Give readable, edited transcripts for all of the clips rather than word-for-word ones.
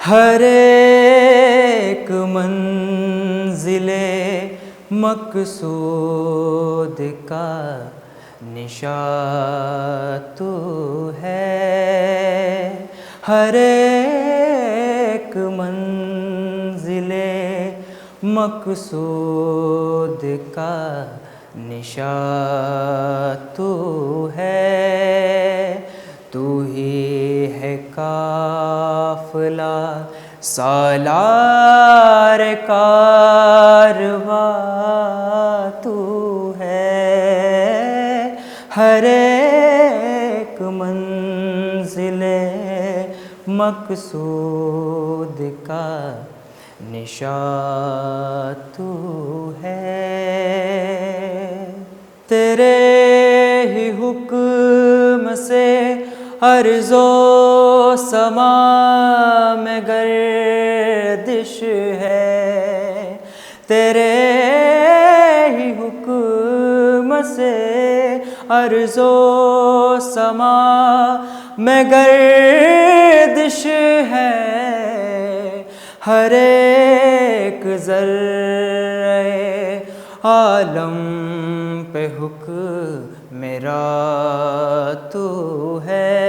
ہر ایک منزل مقصود کا نشاں تو ہے، ہر ایک منزل مقصود کا نشاں تو ہے، تو ہی ہے قافلہ سالار کارواں تو ہے، ہر ایک منزل مقصود کا نشاں تو ہے، تیرے ہی حکم سے ارض و سما میں گردش ہے، تیرے ہی حکم سے ارض و سما میں گردش ہے، ہر ایک ذرے عالم پہ حکم میرا تو ہے،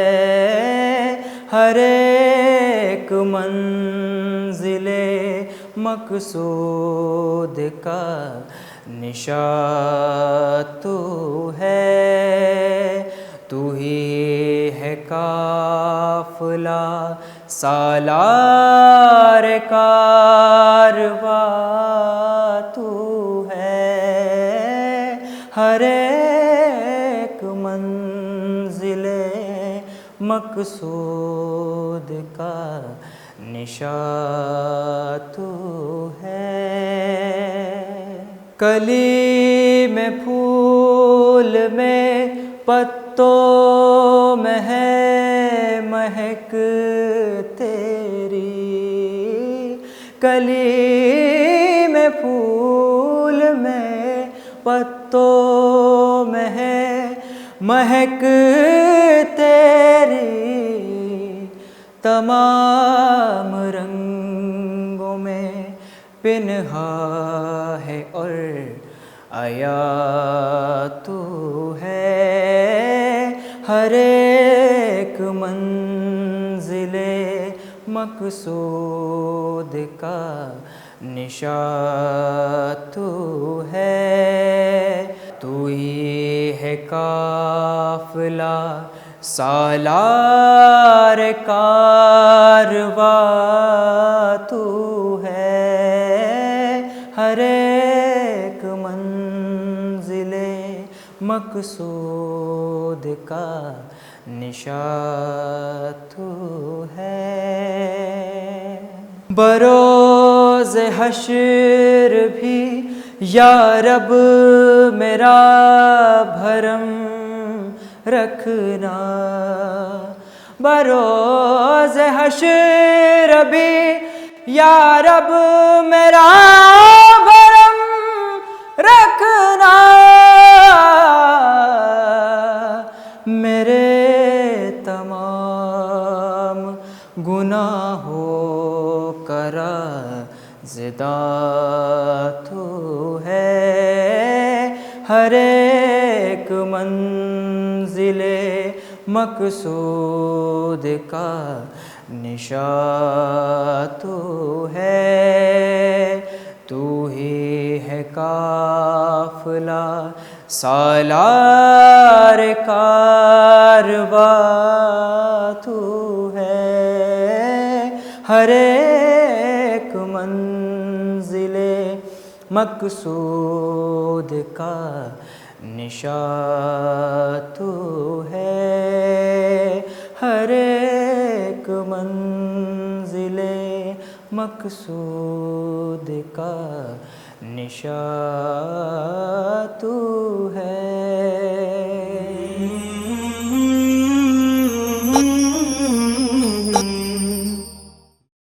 ہر ایک منزل مقصود کا نشاں تو ہے، تو ہی ہے قافلہ سالار کارواں تو ہے، ہر ایک منزل مقصود کا نشاں تو ہے، کلی میں پھول میں پتوں میں ہے مہک تیری، کلی میں پھول میں پتوں میں ہے مہک تیری، تمام رنگوں میں پنہاں ہے اور عیاں تو ہے، ہر ایک منزل مقصود کا نشاں تو ہے، تو ہی ہے قافلہ سالار کارواں تو ہے، ہر ایک منزل مقصود کا نشاں تو ہے، بروز حشر بھی یا رب میرا بھرم رکھنا، بروز حشر بھی یا رب میرا بھرم رکھنا، میرے تمام گناہوں کا رازداں تو ہے، ہر ایک منزل مقصود کا نشاں تو ہے، تو ہی ہے قافلہ سالار کارواں تو ہے، ہر ایک منزل مقصود کا نشاں تو ہے، ہر ایک منزل مقصود کا نشاں تو ہے۔